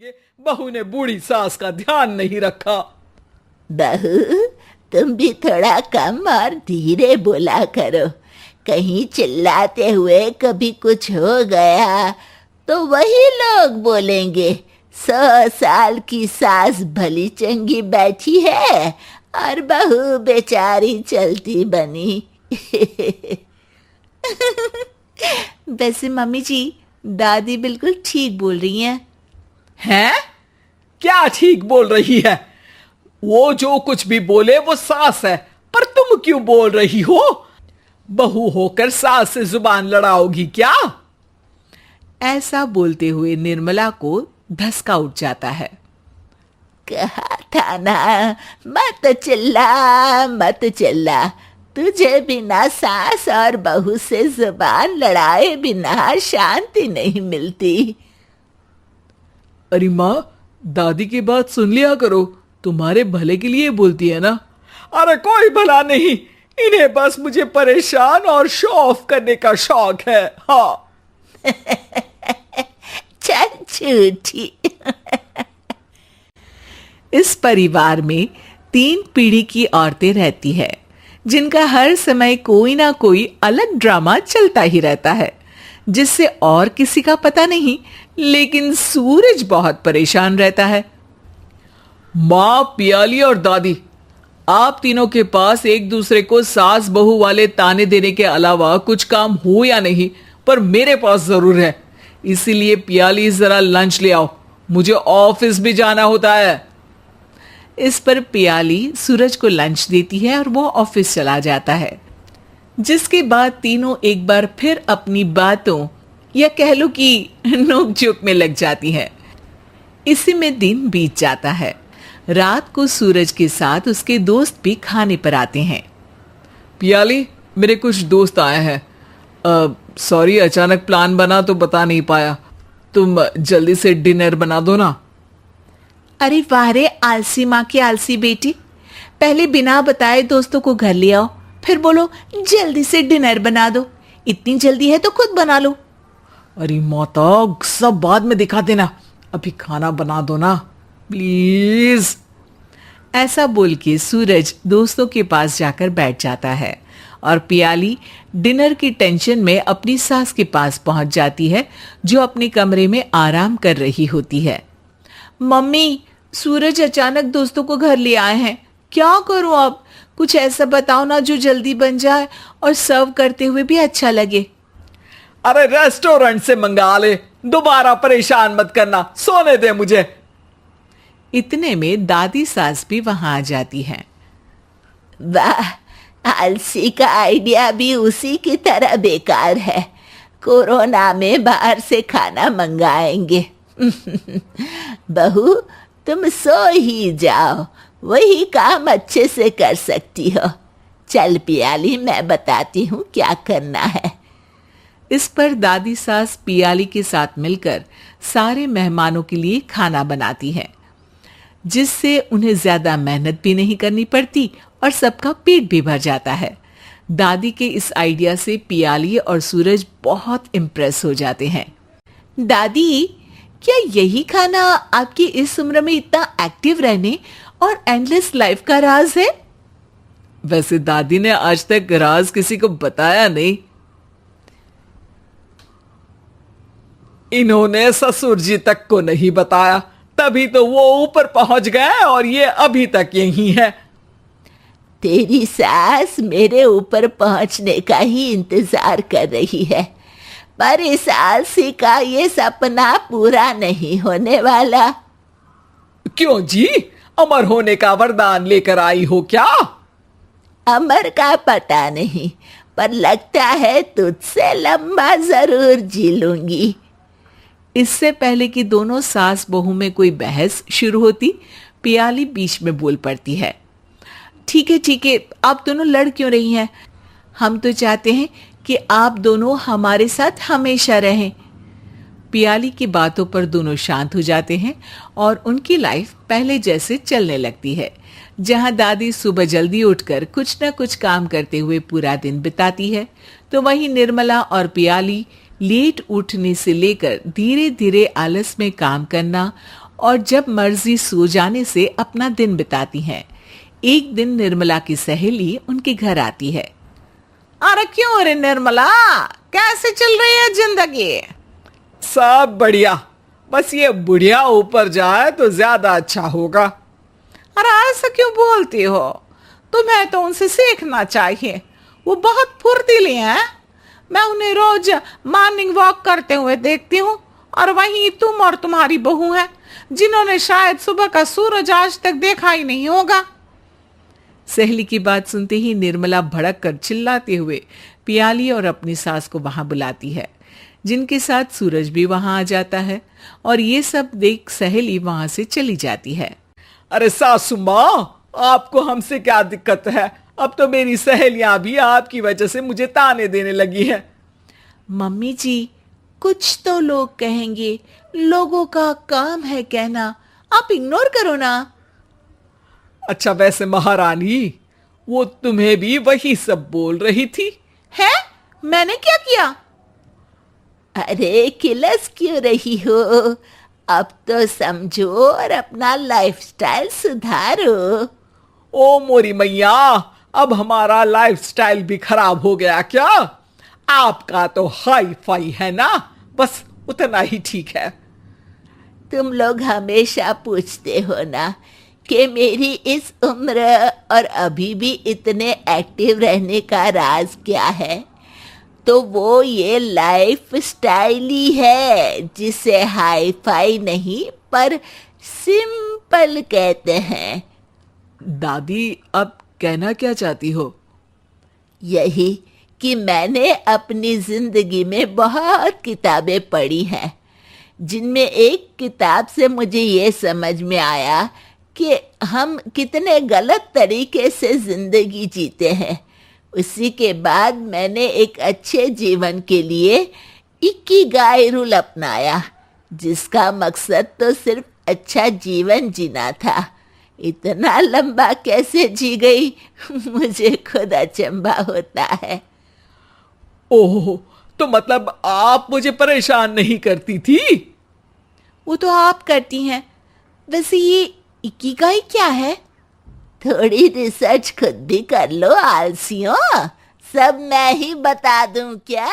बहू ने बूढ़ी सास का ध्यान नहीं रखा। बहू, तुम भी थोड़ा कम और धीरे बोला करो। कहीं चिल्लाते हुए कभी कुछ हो गया तो वही लोग बोलेंगे 100 साल की सास भली चंगी बैठी है और बहू बेचारी चलती बनी। वैसे मम्मी जी, दादी बिल्कुल ठीक बोल रही हैं। हैं? क्या ठीक बोल रही है? वो जो कुछ भी बोले वो सास है, पर तुम क्यों बोल रही हो? बहू होकर सास से जुबान लड़ाओगी क्या? ऐसा बोलते हुए निर्मला को धसका उठ जाता है। कहा था ना, मत चिल्ला मत चिल्ला। तुझे बिना सास और बहू से जुबान लड़ाए बिना शांति नहीं मिलती। अरे माँ, दादी की बात सुन लिया करो, तुम्हारे भले के लिए बोलती है ना। अरे कोई भला नहीं, इन्हें बस मुझे परेशान और शो ऑफ करने का शौक है। हाँ। चल झूठी। इस परिवार में 3 पीढ़ी की औरतें रहती है, जिनका हर समय कोई ना कोई अलग ड्रामा चलता ही रहता है, जिससे और किसी का पता नहीं, लेकिन सूरज बहुत परेशान रहता है। माँ, पियाली और दादी, आप तीनों के पास एक दूसरे को सास बहू वाले ताने देने के अलावा कुछ काम हो या नहीं, पर मेरे पास जरूर है। इसीलिए पियाली जरा लंच ले आओ, मुझे ऑफिस भी जाना होता है। इस पर पियाली सूरज को लंच देती है और वो ऑफिस चला जाता है, जिसके बाद तीनों एक बार फिर अपनी बातों या कह लो कि नोक-झोंक में लग जाती हैं। इसी में दिन बीत जाता है। रात को सूरज के साथ उसके दोस्त भी खाने पर आते हैं। पियाली, मेरे कुछ दोस्त आए हैं। सॉरी, अचानक प्लान बना तो बता नहीं पाया। तुम जल्दी से डिनर बना दो ना। अरे वाह रे आलसी माँ की आलसी बेटी, पहले बिना बताए दोस्तों को घर ले आओ, फिर बोलो जल्दी से डिनर बना दो। इतनी जल्दी है तो खुद बना लो। अरे माता, सब बाद में दिखा देना, अभी खाना बना दो ना प्लीज। ऐसा बोल के सूरज दोस्तों के पास जाकर बैठ जाता है और पियाली डिनर की टेंशन में अपनी सास के पास पहुंच जाती है, जो अपने कमरे में आराम कर रही होती है। मम्मी, सूरज अचानक दोस्तों को घर ले आए हैं, क्या करूं अब? कुछ ऐसा बताओ ना जो जल्दी बन जाए और सर्व करते हुए भी अच्छा लगे। अरे रेस्टोरेंट से मंगा ले, दोबारा परेशान मत करना, सोने दे मुझे। इतने में दादी सास भी वहां आ जाती हैं। वाह, आलसी का आइडिया भी उसी की तरह बेकार है। कोरोना में बाहर से खाना मंगाएंगे। बहू, तुम सो ही जाओ, वही काम अच्छे से कर सकती हो। चल पियाली, मैं बताती हूँ क्या करना है। इस पर दादी सास पियाली के साथ मिलकर सारे मेहमानों के लिए खाना बनाती है, जिससे उन्हें ज्यादा मेहनत भी नहीं करनी पड़ती और सबका पेट भी भर जाता है। दादी के इस आइडिया से पियाली और सूरज बहुत इम्प्रेस हो जाते हैं। दादी, क्या यही खाना आपकी इस उम्र में इतना एक्टिव रहने और एंडलेस लाइफ का राज है? वैसे दादी ने आज तक राज किसी को बताया नहीं। इन्होंने ससुर जी तक को नहीं बताया, तभी तो वो ऊपर पहुंच गए और ये अभी तक यही है। तेरी सास मेरे ऊपर पहुंचने का ही इंतजार कर रही है, पर इस आलसी का ये सपना पूरा नहीं होने वाला। क्यों जी, अमर होने का वरदान लेकर आई हो क्या? अमर का पता नहीं, पर लगता है तुझसे लंबा जरूर जी लूंगी। इससे पहले कि दोनों सास बहू में कोई बहस शुरू होती, पियाली बीच में बोल पड़ती है। ठीक है, आप दोनों लड़ क्यों रही हैं? हम तो चाहते हैं कि आप दोनों हमारे साथ हमेशा रहें। पियाली की बातों पर दोनों शांत हो जाते हैं और उनकी लाइफ पहले जैसे चलने लगती है, जहां दादी सुबह जल्दी उठकर कुछ न कुछ काम करते हुए पूरा दिन बिताती है, तो वहीं निर्मला और पियाली लेट उठने से लेकर धीरे धीरे आलस में काम करना और जब मर्जी सो जाने से अपना दिन बिताती हैं। एक दिन निर्मला की सहेली उनके घर आती है। अरे क्यों रे निर्मला, कैसे चल रही है जिंदगी? सब बढ़िया, बस ये बुढ़िया ऊपर जाए तो ज्यादा अच्छा होगा। अरे ऐसा क्यों बोलती हो? तुम्हें तो उनसे सीखना चाहिए, वो बहुत फुर्तीली हैं। मैं उन्हें रोज मॉर्निंग वॉक करते हुए देखती हूँ, और वहीं तुम और तुम्हारी बहू हैं जिन्होंने शायद सुबह का सूरज आज तक देखा ही नहीं होगा। सहेली की बात सुनते ही निर्मला भड़क कर चिल्लाते हुए पियाली और अपनी सास को वहां बुलाती है, जिनके साथ सूरज भी वहां आ जाता है, और ये सब देख सहेली वहां से चली जाती है। अरे सासू माँ, आपको हमसे क्या दिक्कत है? अब तो मेरी सहेलियां भी आपकी वजह से मुझे ताने देने लगी है। मम्मी जी, कुछ तो लोग कहेंगे, लोगों का काम है कहना, आप इग्नोर करो ना। अच्छा वैसे महारानी, वो तुम्हें भी वही सब बोल रही थी? है? मैंने क्या किया? अरे किलस क्यों रही हो? अब तो समझो और अपना लाइफस्टाइल सुधारो। ओ मोरी मैया, अब हमारा लाइफस्टाइल भी खराब हो गया क्या? आपका तो हाई फाई है ना, बस उतना ही ठीक है। तुम लोग हमेशा पूछते हो ना कि मेरी इस उम्र और अभी भी इतने एक्टिव रहने का राज क्या है, तो वो ये लाइफ स्टाइल ही है, जिसे हाई फाई नहीं पर सिंपल कहते हैं। दादी, अब कहना क्या चाहती हो? यही कि मैंने अपनी जिंदगी में बहुत किताबें पढ़ी हैं, जिनमें एक किताब से मुझे ये समझ में आया कि हम कितने गलत तरीके से जिंदगी जीते हैं। उसी के बाद मैंने एक अच्छे जीवन के लिए इकिगाई रूल अपनाया, जिसका मकसद तो सिर्फ अच्छा जीवन जीना था। इतना लंबा कैसे जी गई मुझे खुद अचंभा होता है। ओह, तो मतलब आप मुझे परेशान नहीं करती थी? वो तो आप करती हैं। वैसे ये इकिगाई क्या है? थोड़ी रिसर्च खुद भी कर लो आलसियों, सब मैं ही बता दूं क्या?